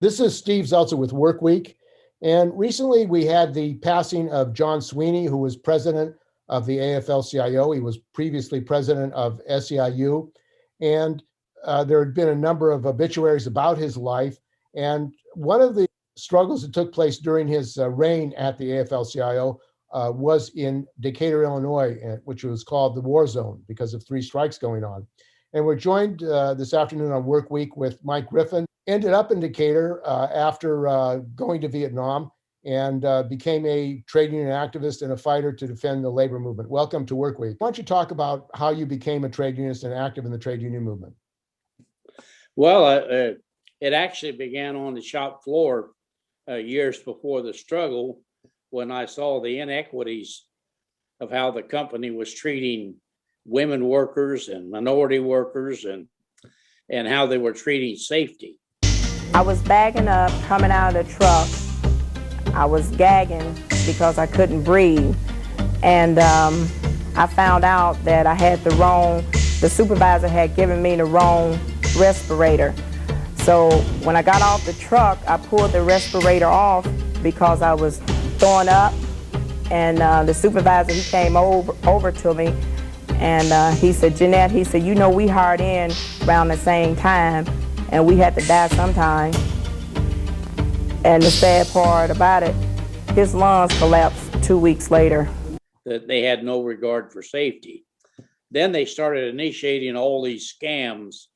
This is Steve Zeltzer with Workweek. And recently we had the passing of John Sweeney, who was president of the AFL-CIO. He was previously president of SEIU. And there had been a number of obituaries about his life. And one of the struggles that took place during his reign at the AFL-CIO was in Decatur, Illinois, which was called the War Zone because of 3 strikes going on. And we're joined this afternoon on Work Week with Mike Griffin. Ended up in Decatur after going to Vietnam and became a trade union activist and a fighter to defend the labor movement. Welcome to Work Week. Why don't you talk about how you became a trade unionist and active in the trade union movement? Well, it actually began on the shop floor years before the struggle, when I saw the inequities of how the company was treating women workers and minority workers and how they were treating safety. I was bagging up, coming out of the truck. I was gagging because I couldn't breathe. And I found out that I had the supervisor had given me the wrong respirator. So when I got off the truck, I pulled the respirator off because I was throwing up. And the supervisor, he came over to me and he said, Jeanette, he said, you know, we hired in around the same time and we had to die sometime. And the sad part about it, his lungs collapsed 2 weeks later. That they had no regard for safety. Then they started initiating all these scams,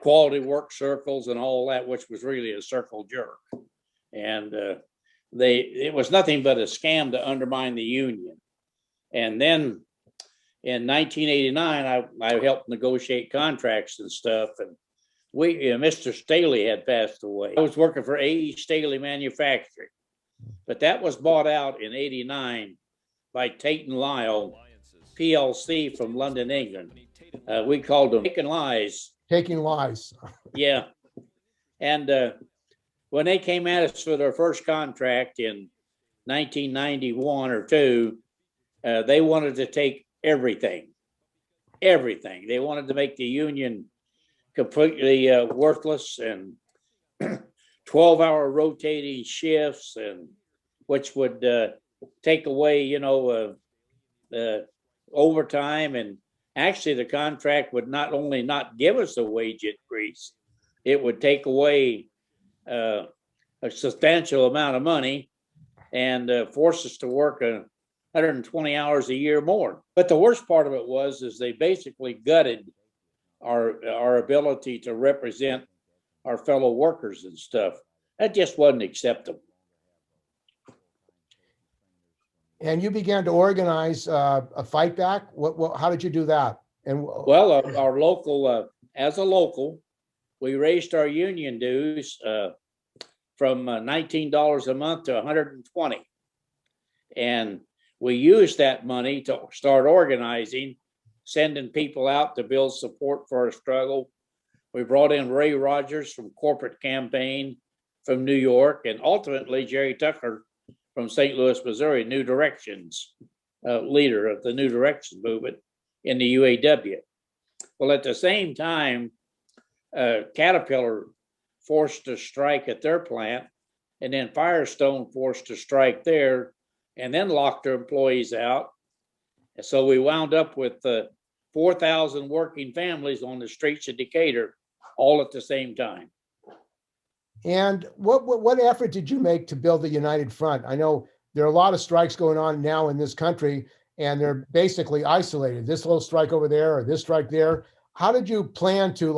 quality work circles and all that, which was really a circle jerk. And it was nothing but a scam to undermine the union. And then in 1989, I helped negotiate contracts and stuff. And Mr. Staley had passed away. I was working for A.E. Staley Manufacturing, but that was bought out in 89 by Tate Lyle, PLC from London, England. We called them Taking Lies. Taking Lies. Yeah. And when they came at us for their first contract in 1991 or 2, they wanted to take everything. They wanted to make the union completely worthless, and 12-hour rotating shifts, and which would take away, overtime. And actually the contract would not only not give us a wage increase, it would take away a substantial amount of money and force us to work 120 hours a year more. But the worst part of it is they basically gutted our ability to represent our fellow workers and stuff. That just wasn't acceptable. And you began to organize a fight back. How did you do that? And well, our local, as a local, we raised our union dues from $19 a month to $120, and we used that money to start organizing, sending people out to build support for our struggle. We brought in Ray Rogers from Corporate Campaign from New York, and ultimately Jerry Tucker from St. Louis, Missouri, New Directions, leader of the New Directions movement in the UAW. Well, at the same time, Caterpillar forced a strike at their plant, and then Firestone forced a strike there, and then locked their employees out. And so we wound up with 4,000 working families on the streets of Decatur, all at the same time. And what effort did you make to build the united front? I know there are a lot of strikes going on now in this country, and they're basically isolated. This little strike over there or this strike there. How did you plan to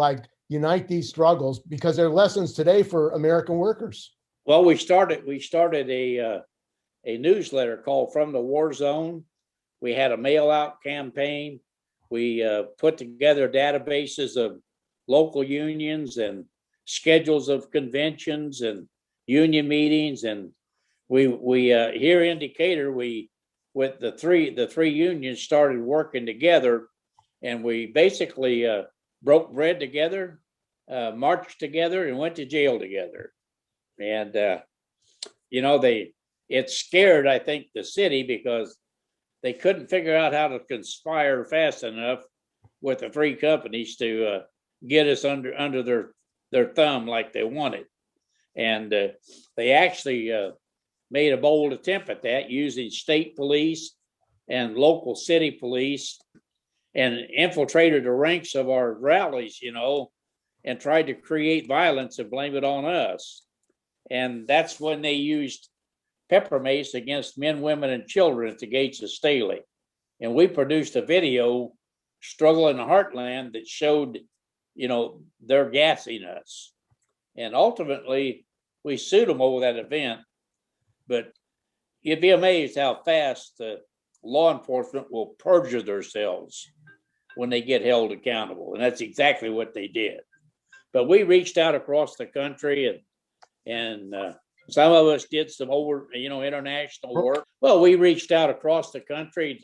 unite these struggles? Because there are lessons today for American workers. Well, we started a newsletter called From the War Zone. We had a mail out campaign. We put together databases of local unions and schedules of conventions and union meetings. And we here in Decatur, with the three unions started working together, and we basically broke bread together, marched together, and went to jail together. And it scared, I think, the city, because they couldn't figure out how to conspire fast enough with the three companies to get us under their thumb like they wanted. And they actually made a bold attempt at that using state police and local city police, and infiltrated the ranks of our rallies, and tried to create violence and blame it on us. And that's when they used pepper mace against men, women, and children at the gates of Staley. And we produced a video, Struggle in the Heartland, that showed, they're gassing us. And ultimately, we sued them over that event. But you'd be amazed how fast law enforcement will perjure themselves when they get held accountable. And that's exactly what they did. But we reached out across the country, and some of us did some international work. Well, we reached out across the country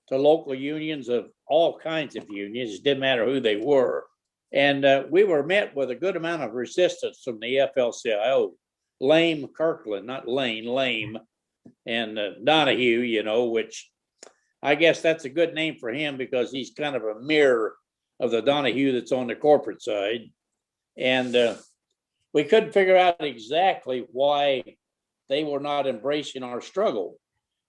to local unions of all kinds of unions. It didn't matter who they were. And we were met with a good amount of resistance from the AFL-CIO. Lame Kirkland, not Lane, Lame, and Donahue, which I guess that's a good name for him because he's kind of a mirror of the Donahue that's on the corporate side. And we couldn't figure out exactly why they were not embracing our struggle,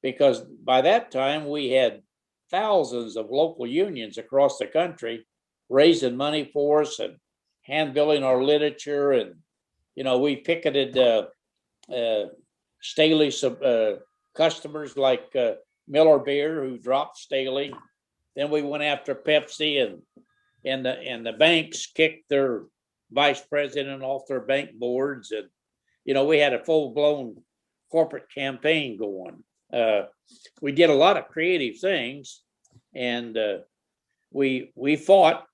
because by that time we had thousands of local unions across the country raising money for us and hand-billing our literature. And, we picketed Staley customers like Miller Beer, who dropped Staley. Then we went after Pepsi, and the banks kicked their vice president off their bank boards. And, we had a full-blown corporate campaign going. We did a lot of creative things, and we fought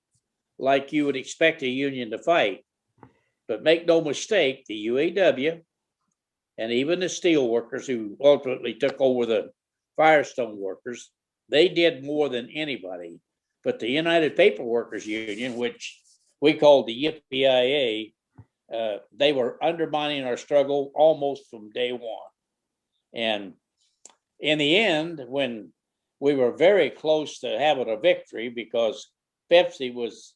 like you would expect a union to fight. But make no mistake, the UAW and even the steel workers who ultimately took over the Firestone workers, they did more than anybody. But the United Paper Workers Union, which we called the UPIU, they were undermining our struggle almost from day one. And in the end, when we were very close to having a victory, because Pepsi was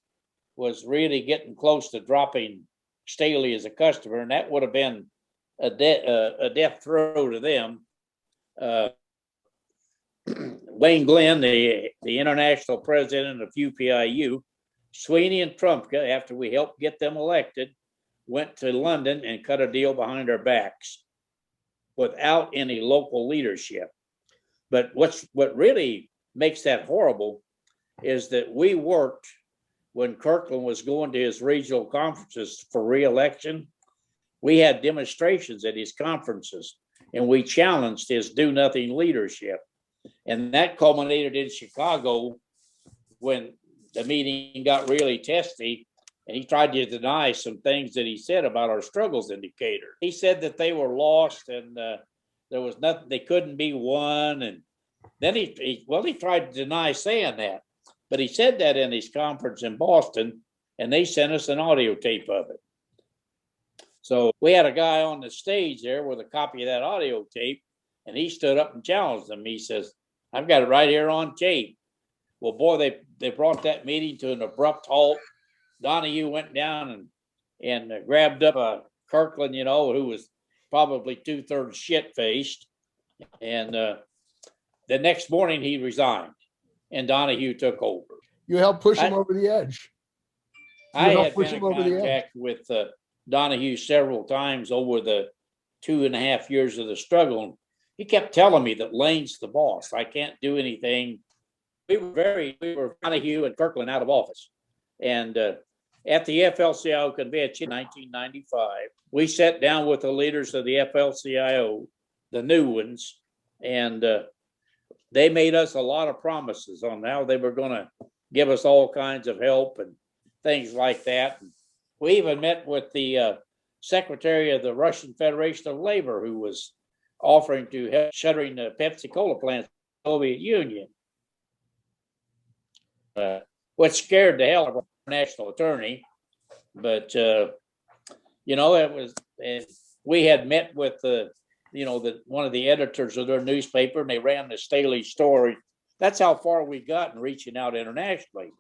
really getting close to dropping Staley as a customer, and that would have been a death throw to them. Wayne Glenn, the international president of UPIU, Sweeney and Trumpka, after we helped get them elected, went to London and cut a deal behind our backs without any local leadership. But what really makes that horrible is that we worked when Kirkland was going to his regional conferences for re-election. We had demonstrations at his conferences, and we challenged his do-nothing leadership. And that culminated in Chicago when the meeting got really testy, and he tried to deny some things that he said about our struggles in Decatur. He said that they were lost and there was nothing, they couldn't be won. And then he tried to deny saying that, but he said that in his conference in Boston, and they sent us an audio tape of it. So we had a guy on the stage there with a copy of that audio tape, and he stood up and challenged them. He says, "I've got it right here on tape." Well, boy, they brought that meeting to an abrupt halt. Donahue went down and grabbed up Kirkland, who was probably 2/3 shit-faced. And the next morning he resigned, and Donahue took over. You helped push him over the edge. I had been in contact with Donahue several times over the 2.5 years of the struggle. He kept telling me that Lane's the boss. I can't do anything. We were Donahue and Kirkland out of office. And at the FL-CIO convention in 1995, we sat down with the leaders of the FL-CIO, the new ones, and they made us a lot of promises on how they were going to give us all kinds of help and things like that. We even met with the secretary of the Russian Federation of Labor, who was offering to help shuttering the Pepsi-Cola plants in the Soviet Union, which scared the hell out of our national attorney. But it was, we had met with one of the editors of their newspaper, and they ran the Staley story. That's how far we got in reaching out internationally,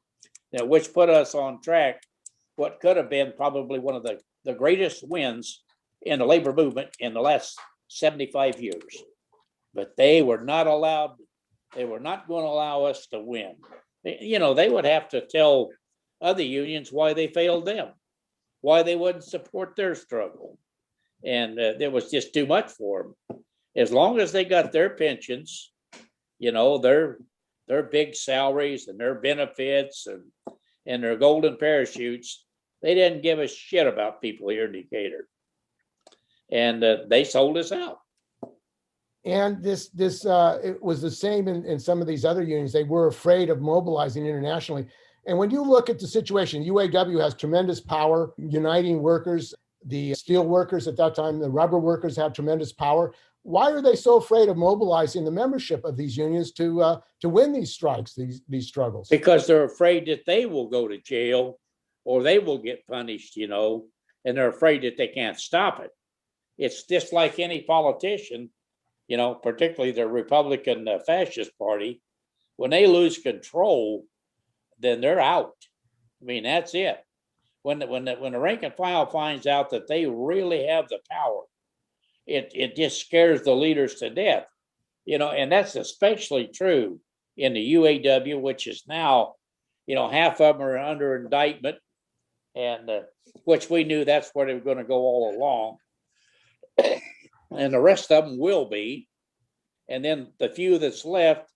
which put us on track what could have been probably one of the greatest wins in the labor movement in the last 75 years. But they were not allowed, they were not going to allow us to win. You know, they would have to tell other unions why they failed them, why they wouldn't support their struggle. And there was just too much for them. As long as they got their pensions, you know, their big salaries and their benefits and their golden parachutes, they didn't give a shit about people here in Decatur. And they sold us out. And it was the same in some of these other unions. They were afraid of mobilizing internationally. And when you look at the situation, UAW has tremendous power, uniting workers. The steel workers at that time, the rubber workers had tremendous power. Why are they so afraid of mobilizing the membership of these unions to win these strikes, these struggles? Because they're afraid that they will go to jail or they will get punished, you know, and they're afraid that they can't stop it. It's just like any politician, you know, particularly the Republican fascist party, when they lose control, then they're out. I mean, that's it. When the rank and file finds out that they really have the power, it just scares the leaders to death, you know, and that's especially true in the UAW, which is now, you know, half of them are under indictment, and which we knew that's where they were going to go all along, and the rest of them will be, and then the few that's left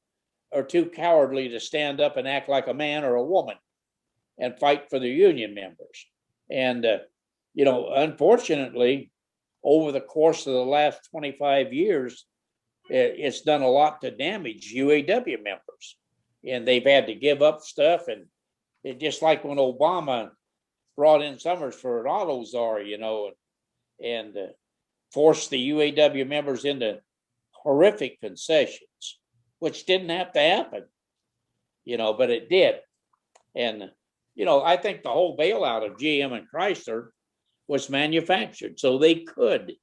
are too cowardly to stand up and act like a man or a woman and fight for their union members. And, you know, unfortunately, over the course of the last 25 years, it's done a lot to damage UAW members. And they've had to give up stuff. And it just like when Obama brought in Summers for an auto czar, you know, and forced the UAW members into horrific concessions, which didn't have to happen, you know, but it did. And, you know, I think the whole bailout of GM and Chrysler was manufactured so they could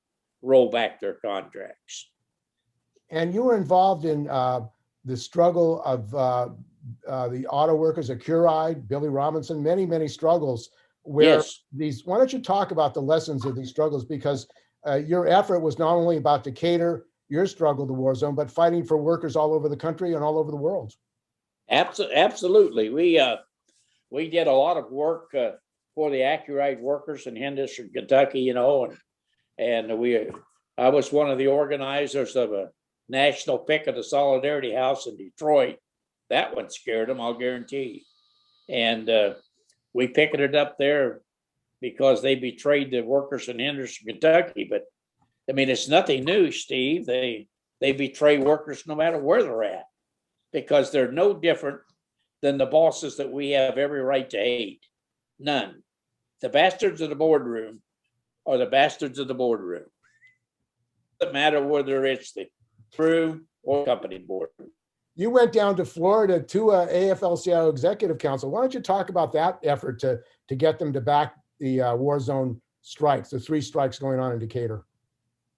roll back their contracts. And you were involved in the struggle of the auto workers, Accuride, Billy Robinson, many struggles where yes. Why don't you talk about the lessons of these struggles? Because your effort was not only about Decatur, your struggle, the war zone, but fighting for workers all over the country and all over the world. Absolutely. We did a lot of work for the Accuride workers in Henderson, Kentucky, you know, and I was one of the organizers of a national pick at the Solidarity House in Detroit. That one scared them, I'll guarantee. And we picketed up there because they betrayed the workers in Henderson, Kentucky. But I mean, it's nothing new, Steve. They betray workers no matter where they're at, because they're no different than the bosses that we have every right to hate. None. The bastards of the boardroom are the bastards of the boardroom. It doesn't matter whether it's the crew or company boardroom. You went down to Florida to AFL-CIO Executive Council. Why don't you talk about that effort to get them to back the war zone strikes, the 3 strikes going on in Decatur?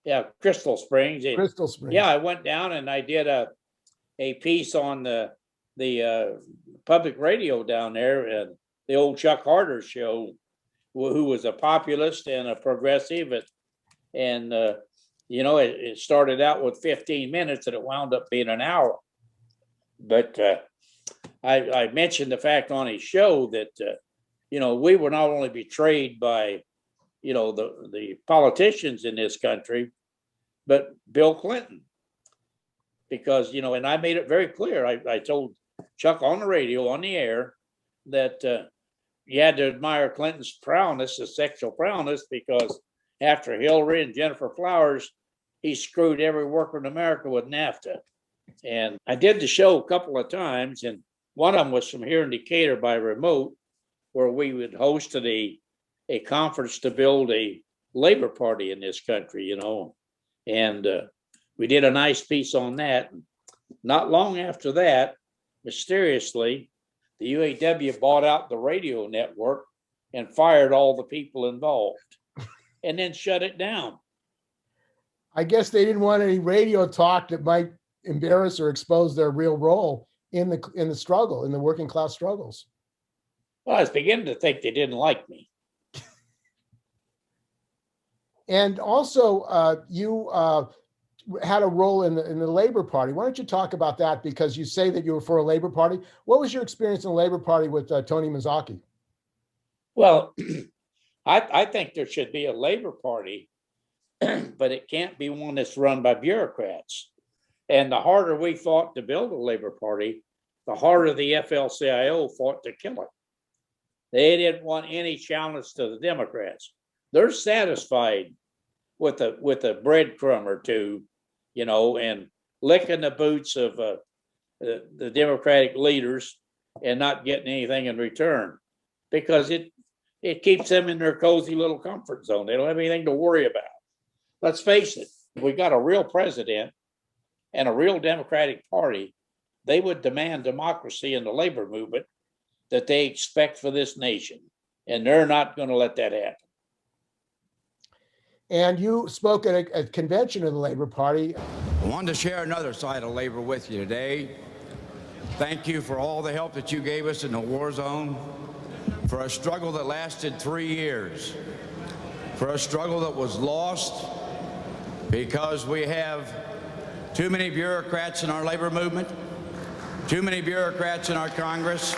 Yeah, Crystal Springs. Crystal Springs. Yeah, I went down and I did a piece on the public radio down there, and the old Chuck Harder show, who was a populist and a progressive, and you know, it started out with 15 minutes and it wound up being an hour. But I mentioned the fact on his show that you know, we were not only betrayed by, you know, the politicians in this country, but Bill Clinton, because, you know, and I made it very clear. I told Chuck on the radio, on the air, that you had to admire Clinton's prowess, his sexual prowess, because after Hillary and Jennifer Flowers, he screwed every worker in America with NAFTA. And I did the show a couple of times, and one of them was from here in Decatur by remote, where we would host a conference to build a labor party in this country, you know. And we did a nice piece on that. Not long after that, mysteriously, the UAW bought out the radio network and fired all the people involved and then shut it down. I guess they didn't want any radio talk that might embarrass or expose their real role in the struggle, in the working class struggles. Well, I was beginning to think they didn't like me. And also, you had a role in the Labor Party. Why don't you talk about that? Because you say that you were for a Labor Party. What was your experience in the Labor Party with Tony Mazzocchi? Well, I think there should be a Labor Party, but it can't be one that's run by bureaucrats. And the harder we fought to build a Labor Party, the harder the FL-CIO fought to kill it. They didn't want any challenge to the Democrats. They're satisfied with a breadcrumb or two, you know, and licking the boots of the Democratic leaders and not getting anything in return, because it keeps them in their cozy little comfort zone. They don't have anything to worry about. Let's face it, if we got a real president and a real Democratic Party, they would demand democracy in the labor movement that they expect for this nation. And they're not going to let that happen. And you spoke at a convention of the Labor Party. I wanted to share another side of labor with you today. Thank you for all the help that you gave us in the war zone, for a struggle that lasted 3 years, for a struggle that was lost because we have too many bureaucrats in our labor movement, too many bureaucrats in our Congress,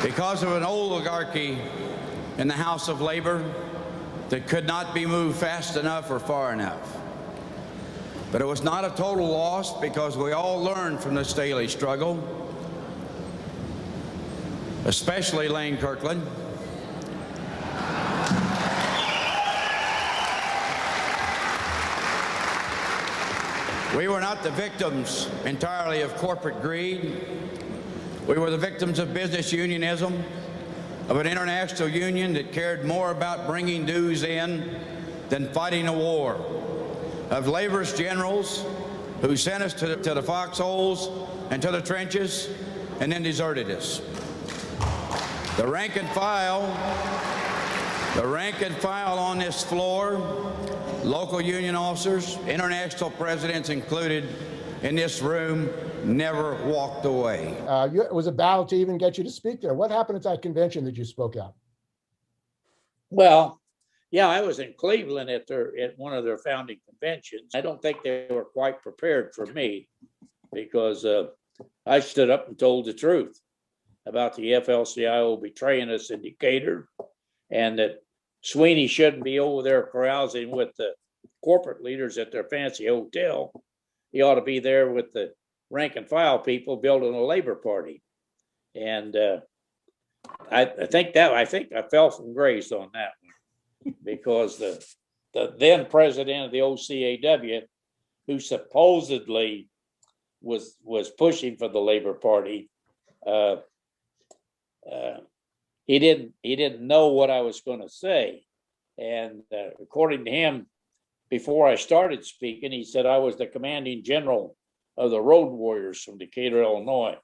because of an oligarchy in the House of Labor that could not be moved fast enough or far enough. But it was not a total loss, because we all learned from the Staley struggle, especially Lane Kirkland. We were not the victims entirely of corporate greed. We were the victims of business unionism, of an international union that cared more about bringing dues in than fighting a war, of labor's generals who sent us to the foxholes and to the trenches and then deserted us. The rank and file on this floor, local union officers, international presidents included in this room, never walked away. It was a battle to even get you to speak there. What happened at that convention that you spoke at? Well, yeah, I was in Cleveland at one of their founding conventions. I don't think they were quite prepared for me, because I stood up and told the truth about the FL-CIO betraying us in Decatur, and that Sweeney shouldn't be over there carousing with the corporate leaders at their fancy hotel. He ought to be there with the rank and file people building a labor party. And I think I fell from grace on that one, because the then president of the OCAW, who supposedly was pushing for the Labor Party, he didn't know what I was going to say. And according to him, before I started speaking, he said I was the commanding general of the Road Warriors from Decatur, Illinois.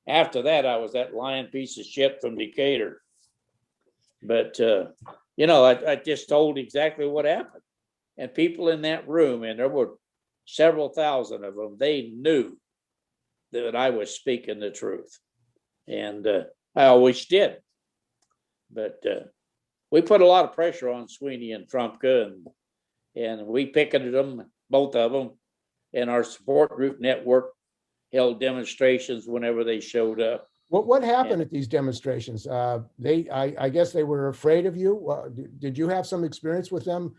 After that, I was that lying piece of shit from Decatur. But, I just told exactly what happened. And people in that room, and there were several thousand of them, they knew that I was speaking the truth. And I always did. But we put a lot of pressure on Sweeney and Trumpka, and we picketed them, both of them, and our support group network held demonstrations whenever they showed up. What happened at these demonstrations? I guess they were afraid of you. Did you have some experience with them?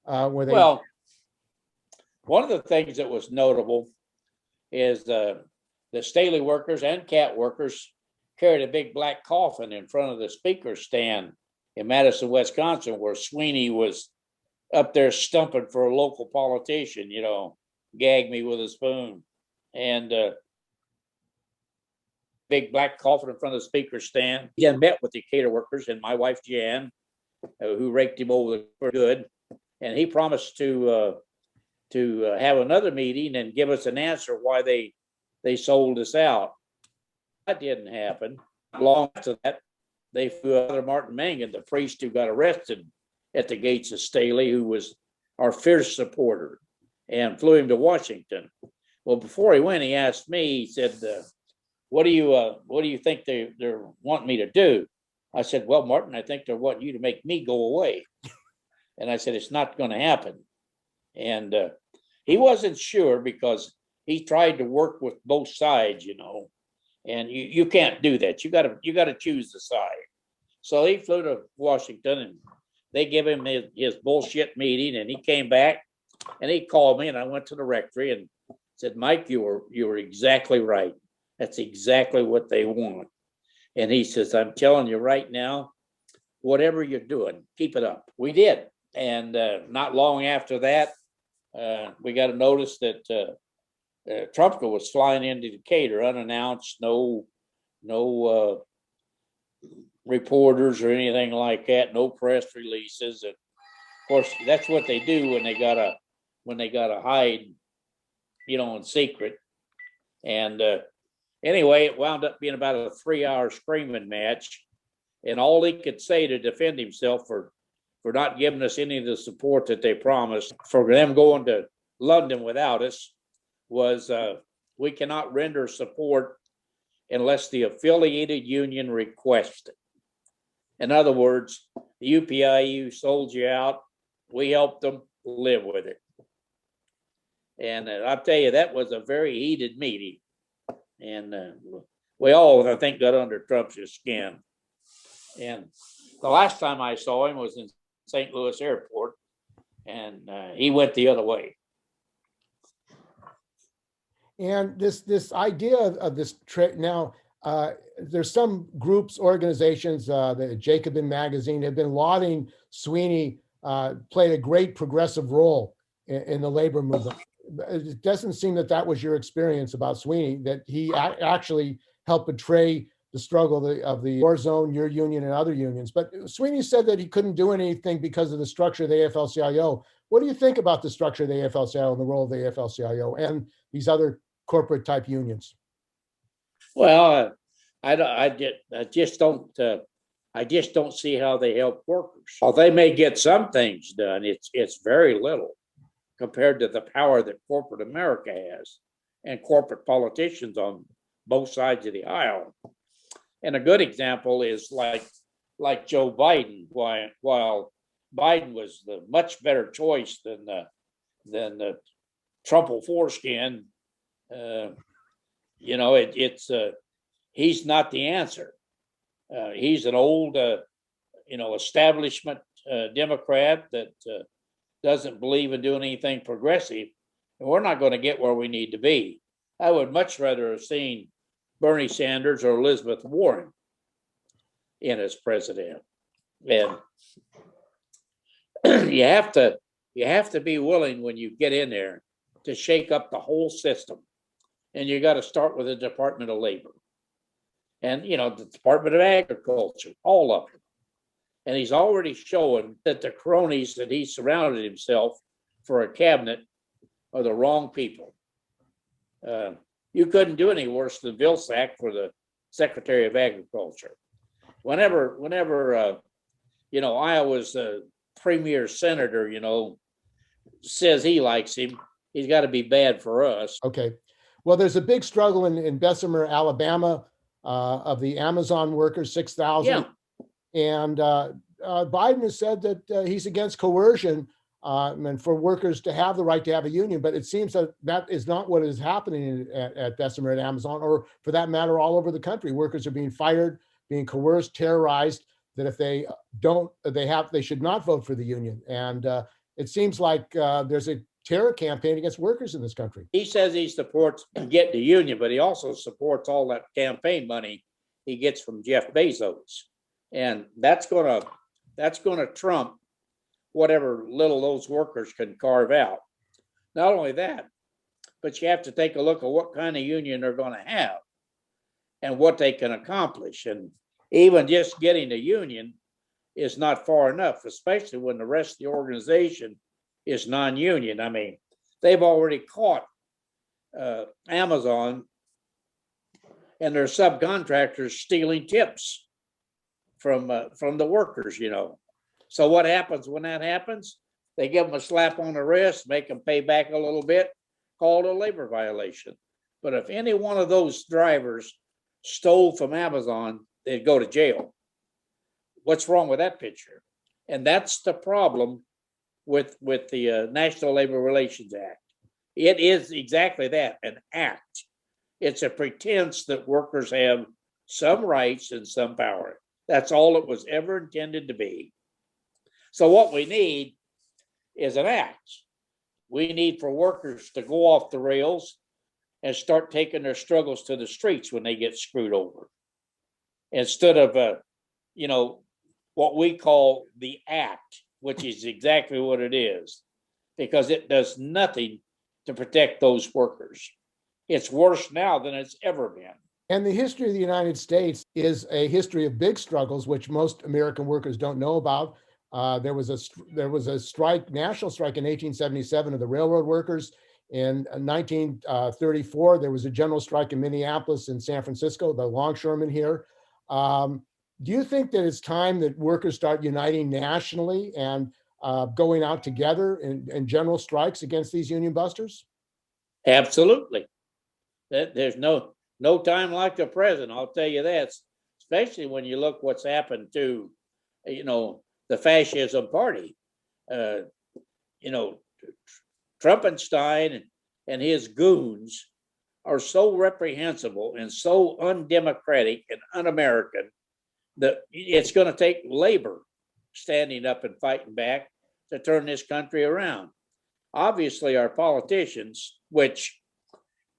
Well, one of the things that was notable is the Staley workers and CAT workers carried a big black coffin in front of the speaker stand in Madison, Wisconsin, where Sweeney was up there stumping for a local politician, gag me with a spoon. And big black coffin in front of the speaker stand. He had met with the Decatur workers and my wife, Jan, who raked him over for good. And he promised to have another meeting and give us an answer why they sold us out. That didn't happen. Long after that, they flew out Martin Mangan, the priest who got arrested at the gates of Staley, who was our fierce supporter, and flew him to Washington. Well, before he went, he asked me, he said, what do you think they're wanting me to do? I said, well, Martin, I think they're wanting you to make me go away. And I said, it's not going to happen. And he wasn't sure because he tried to work with both sides, and you can't do that. You got to choose the side. So he flew to Washington and they gave him his bullshit meeting, and he came back and he called me, and I went to the rectory and said, Mike, you were exactly right. That's exactly what they want. And he says, I'm telling you right now, whatever you're doing, keep it up. We did. And not long after that, we got a notice that Trumka was flying into Decatur unannounced, no reporters or anything like that, no press releases. And of course, that's what they do when they gotta hide, in secret. And anyway, it wound up being about a 3-hour screaming match, and all he could say to defend himself for not giving us any of the support that they promised, for them going to London without us, was we cannot render support unless the affiliated union requests it. In other words, the UPIU sold you out. We helped them live with it. And I'll tell you, that was a very heated meeting. And we all, I think, got under Trump's skin. And the last time I saw him was in St. Louis Airport, and he went the other way. And this idea of this trade now, there's some groups, organizations, the Jacobin magazine have been lauding Sweeney played a great progressive role in the labor movement. It doesn't seem that was your experience about Sweeney, that he actually helped betray the struggle of the war zone, your union and other unions. But Sweeney said that he couldn't do anything because of the structure of the AFL-CIO. What do you think about the structure of the AFL-CIO and the role of the AFL-CIO and these other corporate type unions? Well, I just don't see how they help workers. While they may get some things done, it's very little compared to the power that corporate America has and corporate politicians on both sides of the aisle. And a good example is like Joe Biden. While Biden was the much better choice than the Trumple foreskin, he's not the answer. He's an old, establishment Democrat that doesn't believe in doing anything progressive, and we're not going to get where we need to be. I would much rather have seen Bernie Sanders or Elizabeth Warren in as president. And you have to be willing when you get in there to shake up the whole system. And you got to start with the Department of Labor and, the Department of Agriculture, all of them. And he's already showing that the cronies that he surrounded himself for a cabinet are the wrong people. You couldn't do any worse than Vilsack for the Secretary of Agriculture. Whenever Iowa's premier senator, says he likes him, he's got to be bad for us. Okay. Well, there's a big struggle in Bessemer, Alabama, of the Amazon workers, 6,000. Yeah. And Biden has said that he's against coercion and for workers to have the right to have a union. But it seems that is not what is happening at Bessemer and Amazon, or for that matter, all over the country. Workers are being fired, being coerced, terrorized, that if they don't, they should not vote for the union. And it seems like there's a terror campaign against workers in this country. He says he supports getting the union, but he also supports all that campaign money he gets from Jeff Bezos. And that's gonna trump whatever little those workers can carve out. Not only that, but you have to take a look at what kind of union they're going to have and what they can accomplish. And even just getting a union is not far enough, especially when the rest of the organization is non-union. I mean, they've already caught Amazon and their subcontractors stealing tips from the workers, So what happens when that happens? They give them a slap on the wrist, make them pay back a little bit, call it a labor violation. But if any one of those drivers stole from Amazon, they'd go to jail. What's wrong with that picture? And that's the problem with the National Labor Relations Act. It is exactly that, an act. It's a pretense that workers have some rights and some power. That's all it was ever intended to be. So what we need is an act. We need for workers to go off the rails and start taking their struggles to the streets when they get screwed over. Instead of, what we call the act, which is exactly what it is, because it does nothing to protect those workers. It's worse now than it's ever been. And the history of the United States is a history of big struggles, which most American workers don't know about. There was a strike, national strike in 1877 of the railroad workers. In 1934, there was a general strike in Minneapolis and San Francisco, the longshoremen here. Do you think that it's time that workers start uniting nationally and going out together in general strikes against these union busters? Absolutely. There's no time like the present, I'll tell you that, especially when you look what's happened to, the fascism party. Trumpenstein and his goons are so reprehensible and so undemocratic and un-American that it's going to take labor standing up and fighting back to turn this country around. Obviously, our politicians, which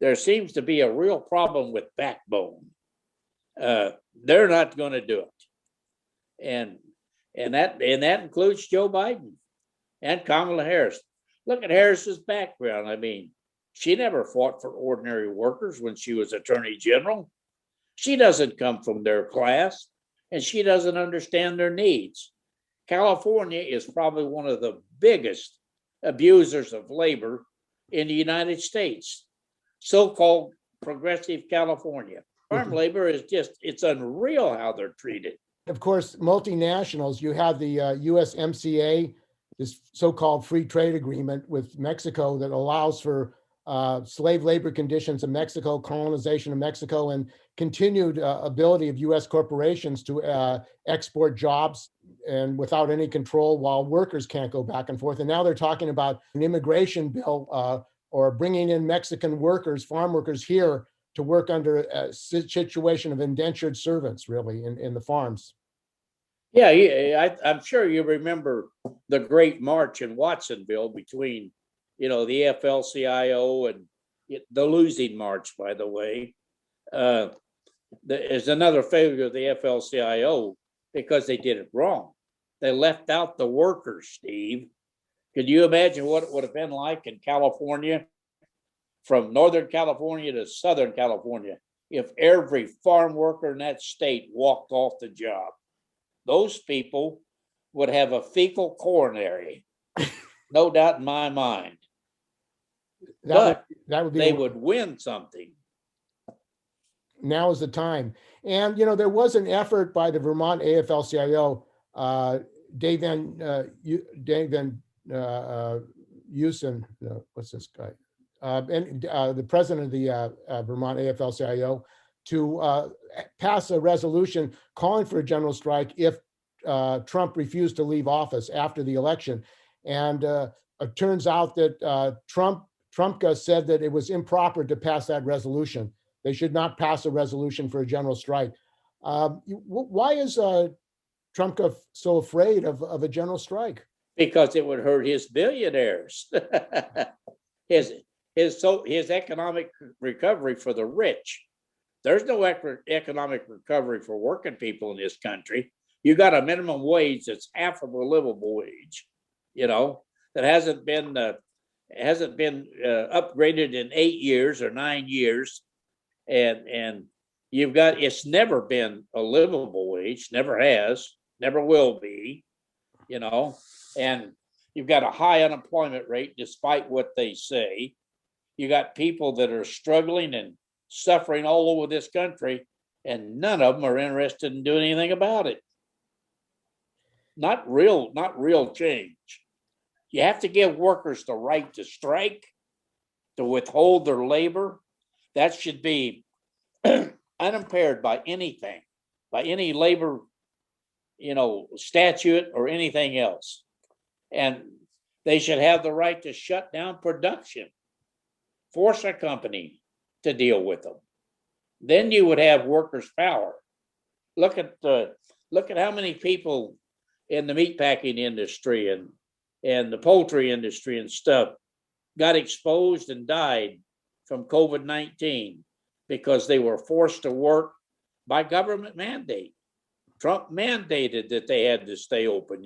there seems to be a real problem with backbone, they're not going to do it. And that includes Joe Biden and Kamala Harris. Look at Harris's background. I mean, she never fought for ordinary workers when she was Attorney General. She doesn't come from their class, and she doesn't understand their needs. California is probably one of the biggest abusers of labor in the United States, so-called progressive California. Farm labor is it's unreal how they're treated. Of course, multinationals, you have the USMCA, this so-called free trade agreement with Mexico that allows for slave labor conditions in Mexico, colonization of Mexico, and continued ability of U.S. corporations to export jobs and without any control while workers can't go back and forth. And now they're talking about an immigration bill or bringing in Mexican workers, farm workers here to work under a situation of indentured servants, really, in the farms. Yeah, I'm sure you remember the Great March in Watsonville between, the AFL-CIO and the losing march, by the way. There's another failure of the AFL-CIO because they did it wrong. They left out the workers, Steve. Could you imagine what it would have been like in California, from Northern California to Southern California, if every farm worker in that state walked off the job? Those people would have a fecal coronary, no doubt in my mind. That would be, they would win something. Now is the time. And, there was an effort by the Vermont AFL-CIO, Dave Van Heusen, what's this guy? And the president of the Vermont AFL-CIO, to pass a resolution calling for a general strike if Trump refused to leave office after the election. And it turns out that Trumka said that it was improper to pass that resolution. They should not pass a resolution for a general strike. Why is Trumka so afraid of a general strike? Because it would hurt his billionaires. his economic recovery for the rich. There's no economic recovery for working people in this country. You got a minimum wage that's half of a livable wage, that hasn't been upgraded in 8 years or 9 years, and it's never been a livable wage, never has, never will be, and you've got a high unemployment rate despite what they say. You got people that are struggling and suffering all over this country, and none of them are interested in doing anything about it. Not real change. You have to give workers the right to strike, to withhold their labor. That should be unimpaired by anything, by any labor, statute or anything else. And they should have the right to shut down production, force a company to deal with them. Then you would have workers' power. Look at how many people in the meatpacking industry and the poultry industry and stuff got exposed and died from COVID-19 because they were forced to work by government mandate. Trump mandated that they had to stay open,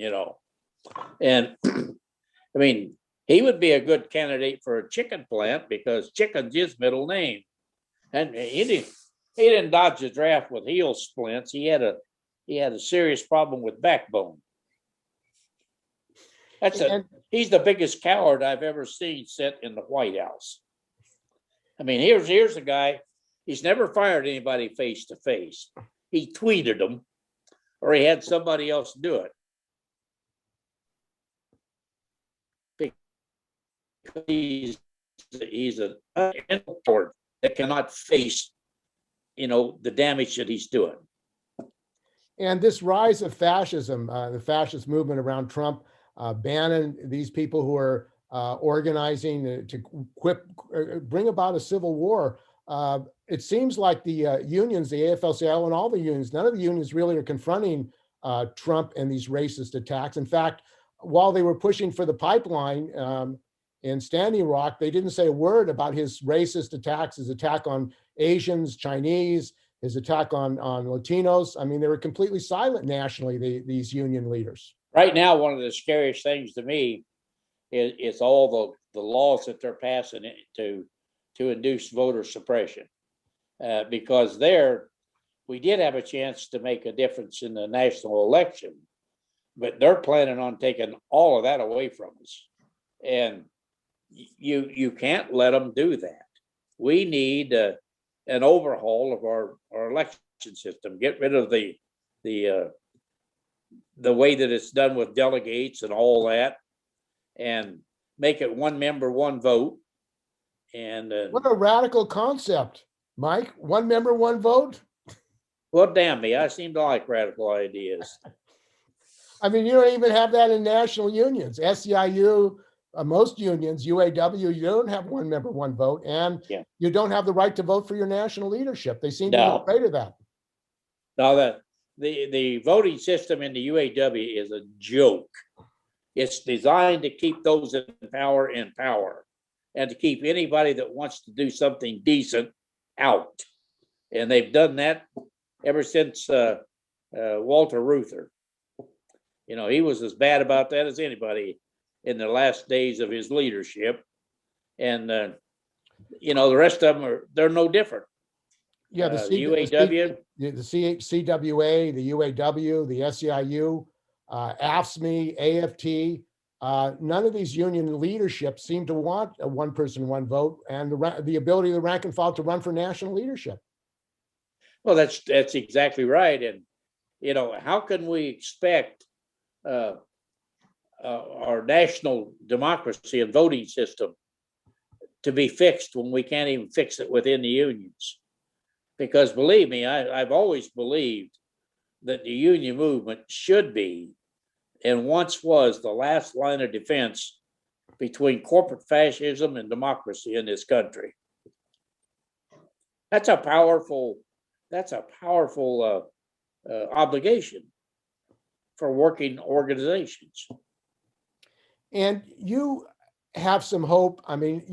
And I mean, he would be a good candidate for a chicken plant because chicken's his middle name. And he didn't dodge the draft with heel splints. He had a serious problem with backbone. He's the biggest coward I've ever seen sit in the White House. I mean, here's a guy, he's never fired anybody face to face. He tweeted them or he had somebody else do it. Because he's an coward that cannot face, the damage that he's doing. And this rise of fascism, the fascist movement around Trump, Bannon, these people who are organizing to bring about a civil war. It seems like the unions, the AFL-CIO and all the unions, none of the unions really are confronting Trump and these racist attacks. In fact, while they were pushing for the pipeline in Standing Rock, they didn't say a word about his racist attacks, his attack on Asians, Chinese, his attack on Latinos. I mean, they were completely silent nationally, these union leaders. Right now, one of the scariest things to me is all the laws that they're passing to induce voter suppression. Because we did have a chance to make a difference in the national election, but they're planning on taking all of that away from us. And you can't let them do that. We need an overhaul of our election system. Get rid of the way that it's done with delegates and all that, and make it one member, one vote. And what a radical concept, Mike! One member, one vote. Well, damn me, I seem to like radical ideas. I mean, you don't even have that in national unions. SEIU, most unions, UAW, you don't have one member, one vote, and you don't have the right to vote for your national leadership. They seem to be afraid of that. No, the voting system in the UAW is a joke. It's designed to keep those in power, and to keep anybody that wants to do something decent out. And they've done that ever since Walter Reuther. He was as bad about that as anybody in the last days of his leadership. And, the rest of them they're no different. Yeah, the UAW, the CWA, the UAW, the SEIU, AFSCME, AFT, none of these union leaderships seem to want a one person, one vote, and the ability of the rank and file to run for national leadership. Well, that's exactly right. And, how can we expect our national democracy and voting system to be fixed when we can't even fix it within the unions? Because believe me, I've always believed that the union movement should be, and once was, the last line of defense between corporate fascism and democracy in this country. That's a powerful obligation for working organizations. And you have some hope. I mean,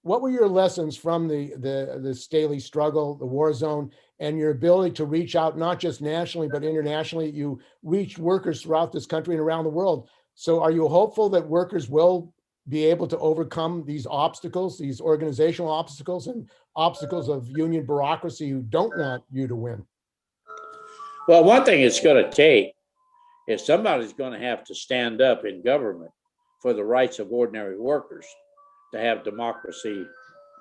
what were your lessons from the Staley struggle, the war zone, and your ability to reach out, not just nationally, but internationally? You reached workers throughout this country and around the world. So are you hopeful that workers will be able to overcome these obstacles, these organizational obstacles and obstacles of union bureaucracy who don't want you to win? Well, one thing it's going to take is somebody's going to have to stand up in government for the rights of ordinary workers to have democracy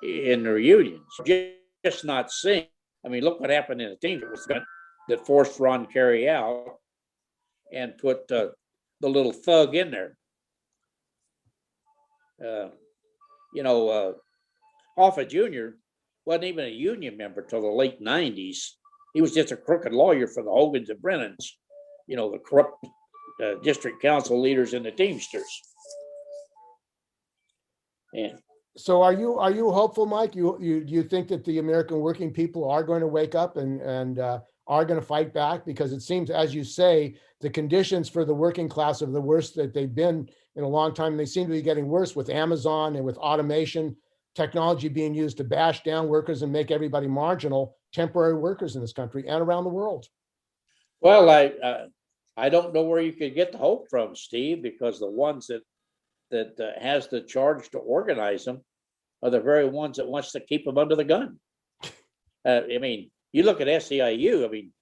in their unions. Just not seeing. I mean, look what happened in the Teamsters that forced Ron Carey out and put the little thug in there. Hoffa Jr. wasn't even a union member till the late 90s. He was just a crooked lawyer for the Hogans and Brennans, the corrupt district council leaders and the Teamsters. And so are you hopeful, Mike? You think that the American working people are going to wake up and are going to fight back? Because it seems, as you say, the conditions for the working class are the worst that they've been in a long time. They seem to be getting worse with Amazon and with automation, technology being used to bash down workers and make everybody marginal, temporary workers in this country and around the world. Well, I don't know where you could get the hope from, Steve, because the ones that has the charge to organize them are the very ones that wants to keep them under the gun. I mean, you look at SEIU, I mean,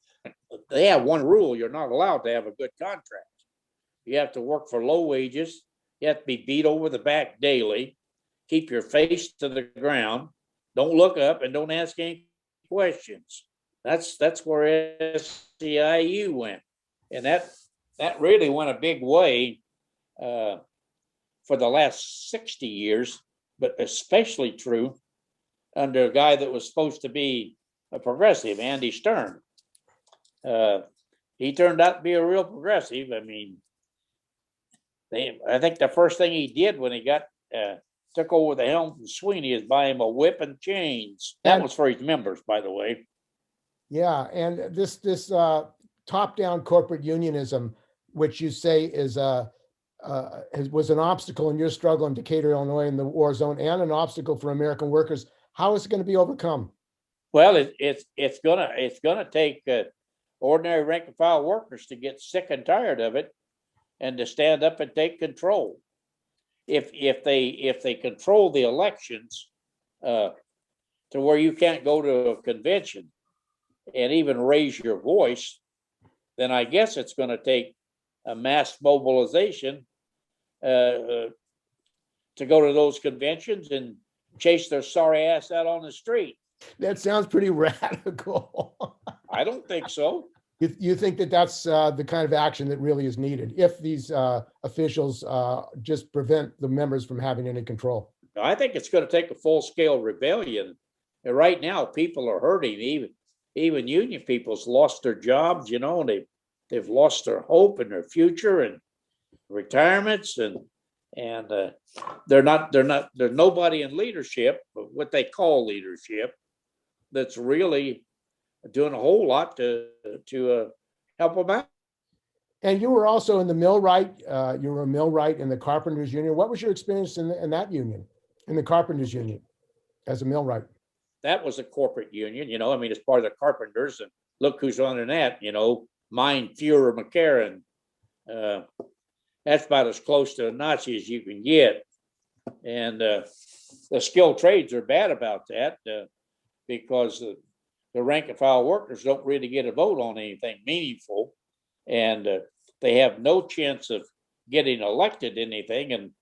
they have one rule: you're not allowed to have a good contract. You have to work for low wages. You have to be beat over the back daily. Keep your face to the ground. Don't look up and don't ask any questions. That's where SEIU went, and that really went a big way for the last 60 years, but especially true under a guy that was supposed to be a progressive, Andy Stern. He turned out to be a real progressive. I mean, I think the first thing he did when he took over the helm from Sweeney is buy him a whip and chains. That was for his members, by the way. Yeah, and this top-down corporate unionism, which you say is was an obstacle in your struggle in Decatur, Illinois, in the war zone, and an obstacle for American workers. How is it going to be overcome? Well, it's gonna take ordinary rank and file workers to get sick and tired of it, and to stand up and take control. If they control the elections to where you can't go to a convention and even raise your voice, then I guess it's going to take a mass mobilization to go to those conventions and chase their sorry ass out on the street. That sounds pretty radical. I don't think so. You think that that's the kind of action that really is needed if these officials just prevent the members from having any control? I think it's going to take a full-scale rebellion. And right now, people are hurting. Even union people's lost their jobs, and they've lost their hope and their future and retirements, and there's nobody in leadership, but what they call leadership, that's really doing a whole lot to help them out. And you were also in the millwright. You were a millwright in the Carpenters Union. What was your experience in that union, in the Carpenters Union, as a millwright? That was a corporate union, I mean, it's part of the Carpenters, and look who's running that, Mein Führer McCarran. That's about as close to a Nazi as you can get. And the skilled trades are bad about that because the rank and file workers don't really get a vote on anything meaningful, and they have no chance of getting elected anything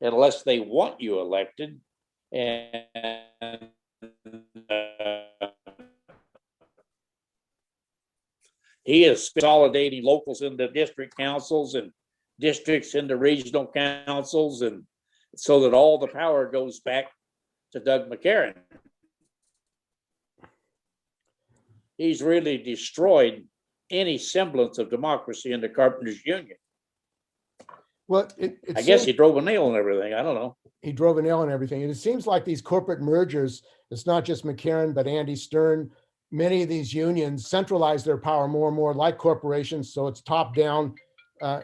unless they want you elected. And he is consolidating locals into district councils and districts into regional councils, and so that all the power goes back to Doug McCarran. He's really destroyed any semblance of democracy in the Carpenters Union. Well, I guess he drove a nail in everything. I don't know. He drove a nail in everything. And it seems like these corporate mergers, it's not just McCarran, but Andy Stern, many of these unions centralize their power more and more like corporations. So it's top down,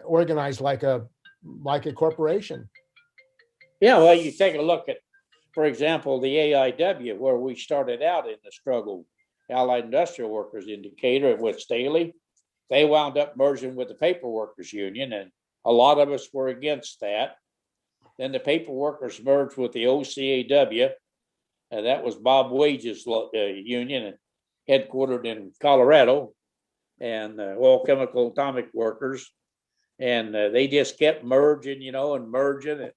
organized like a corporation. Yeah, well, you take a look at, for example, the AIW, where we started out in the struggle, Allied Industrial Workers in Decatur with Staley. They wound up merging with the Paper Workers Union, and a lot of us were against that. Then the Paper Workers merged with the OCAW, and that was Bob Wage's union, headquartered in Colorado, and Oil Chemical Atomic Workers. And they just kept merging, and merging.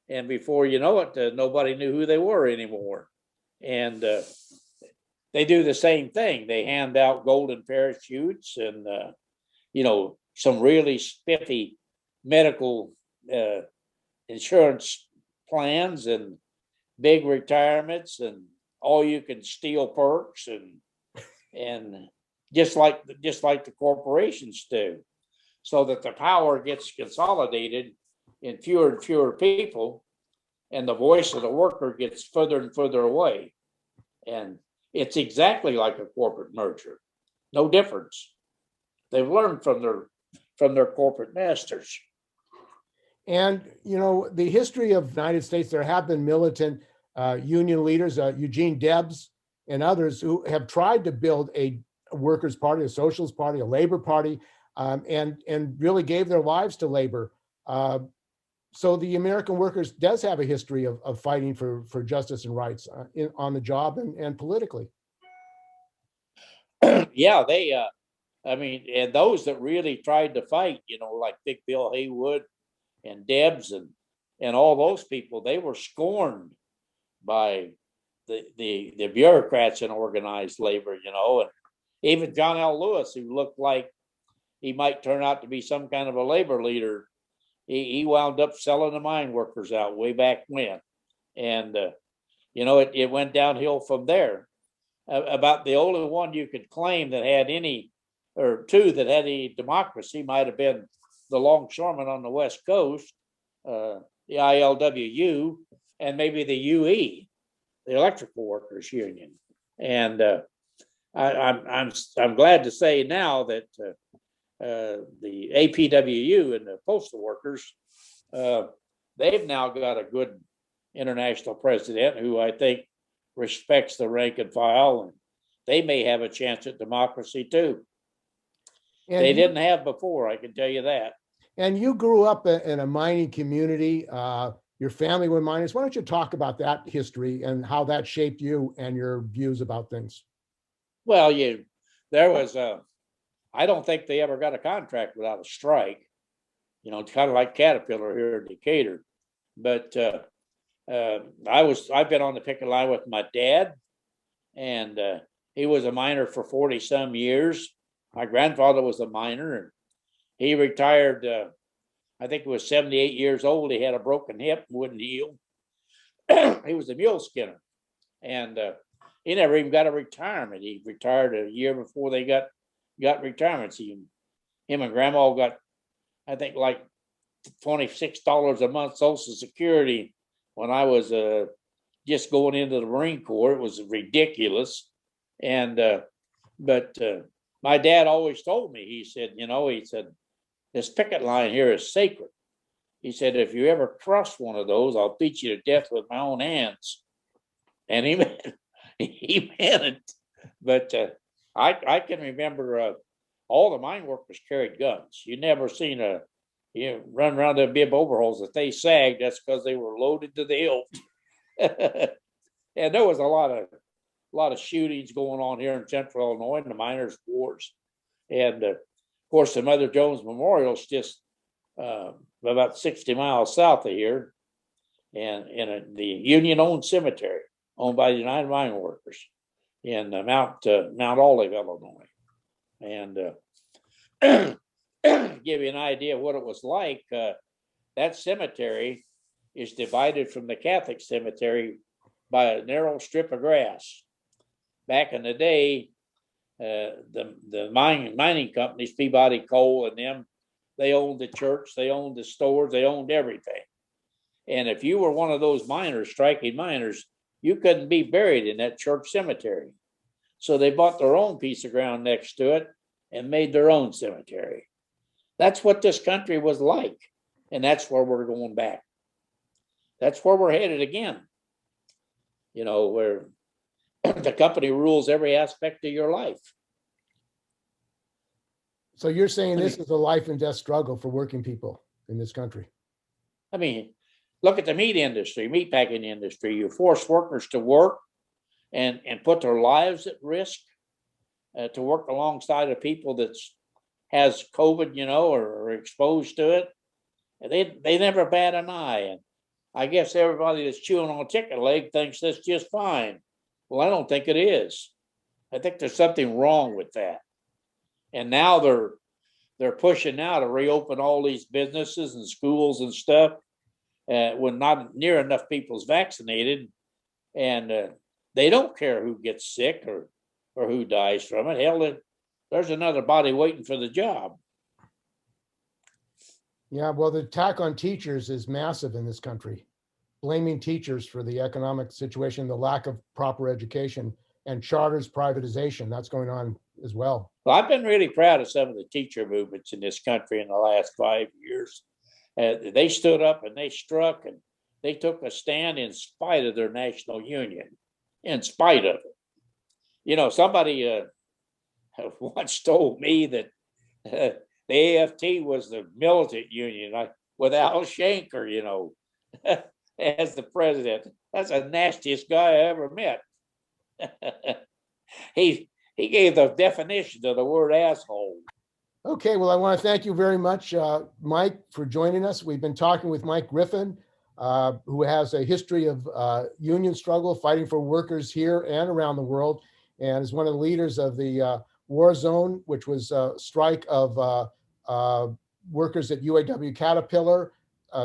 And before you know it, nobody knew who they were anymore. And they do the same thing. They hand out golden parachutes and, some really spiffy medical insurance plans and big retirements and all you can steal perks and just like the corporations do, so that the power gets consolidated in fewer and fewer people, and the voice of the worker gets further and further away. And it's exactly like a corporate merger, no difference. They've learned from their corporate masters. And, you know, the history of the United States, there have been militant union leaders, Eugene Debs and others, who have tried to build a workers' party, a socialist party, a labor party, and really gave their lives to labor. So the American workers does have a history of fighting for justice and rights on the job and politically. Yeah, and those that really tried to fight, you know, like Big Bill Haywood and Debs and all those people, they were scorned by the bureaucrats in organized labor, you know, and even John L. Lewis, who looked like he might turn out to be some kind of a labor leader, he wound up selling the mine workers out way back when. And, you know, it went downhill from there. About the only one you could claim that had any, or two that had any democracy, might have been the longshoremen on the West Coast, the ILWU, and maybe the UE, the Electrical Workers Union. And I'm glad to say now that the APWU and the postal workers, they've now got a good international president who I think respects the rank and file, and they may have a chance at democracy too. And they didn't have before, I can tell you that. And you grew up in a mining community. Your family were miners. Why don't you talk about that history and how that shaped you and your views about things? Well, there was I don't think they ever got a contract without a strike. You know, it's kind of like Caterpillar here in Decatur. But I've been on the picket line with my dad, and he was a miner for 40 some years. My grandfather was a miner, and he retired. I think he was 78 years old. He had a broken hip, wouldn't heal. He was a mule skinner, and he never even got a retirement. He retired a year before they got retirements. Him and Grandma got, I think, like $26 a month Social Security when I was just going into the Marine Corps. It was ridiculous. And but my dad always told me, he said, this picket line here is sacred. He said, if you ever cross one of those, I'll beat you to death with my own hands. And he meant it. But I can remember all the mine workers carried guns. You never seen run around their bib overalls. If they sagged, that's because they were loaded to the hilt. And there was a lot of shootings going on here in Central Illinois in the miners' wars. And of course, the Mother Jones Memorial's just about 60 miles south of here, and in the union-owned cemetery owned by the United Mine Workers in Mount Olive, Illinois. And give you an idea of what it was like, that cemetery is divided from the Catholic cemetery by a narrow strip of grass. Back in the day, the mining companies, Peabody Coal and them, they owned the church, they owned the stores, they owned everything. And if you were one of those miners, striking miners, you couldn't be buried in that church cemetery. So they bought their own piece of ground next to it and made their own cemetery. That's what this country was like. And that's where we're going back. That's where we're headed again. You know, where the company rules every aspect of your life. So you're saying this is a life and death struggle for working people in this country? I mean, look at the meat industry, meatpacking industry. You force workers to work and put their lives at risk to work alongside of people that has COVID, or are exposed to it. And they never bat an eye. And I guess everybody that's chewing on a chicken leg thinks that's just fine. Well, I don't think it is. I think there's something wrong with that. And now they're pushing now to reopen all these businesses and schools and stuff when not near enough people's vaccinated. And They don't care who gets sick or who dies from it. Hell, there's another body waiting for the job. Yeah, well, the attack on teachers is massive in this country, blaming teachers for the economic situation, the lack of proper education, and charters privatization. That's going on as well. Well, I've been really proud of some of the teacher movements in this country in the last 5 years. They stood up and they struck and they took a stand in spite of their national union, in spite of it. You know, somebody once told me that the AFT was the militant union with Al Shanker, you know, as the president. That's the nastiest guy I ever met. He gave the definition of the word asshole. Okay, well, I want to thank you very much, Mike, for joining us. We've been talking with Mike Griffin, who has a history of union struggle, fighting for workers here and around the world, and is one of the leaders of the War Zone, which was a strike of workers at UAW Caterpillar,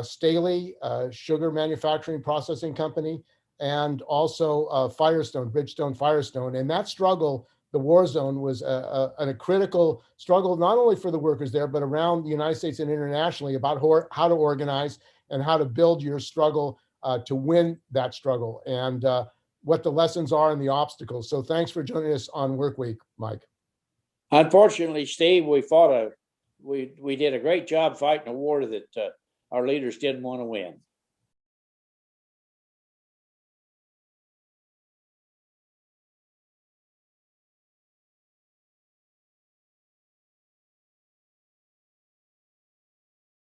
Staley, sugar manufacturing processing company, and also Firestone, Bridgestone Firestone. And that struggle, the War Zone, was a critical struggle, not only for the workers there, but around the United States and internationally, about how to organize and how to build your struggle to win that struggle, and what the lessons are and the obstacles. So thanks for joining us on Work Week, Mike. Unfortunately, Steve, we did a great job fighting a war that our leaders didn't want to win.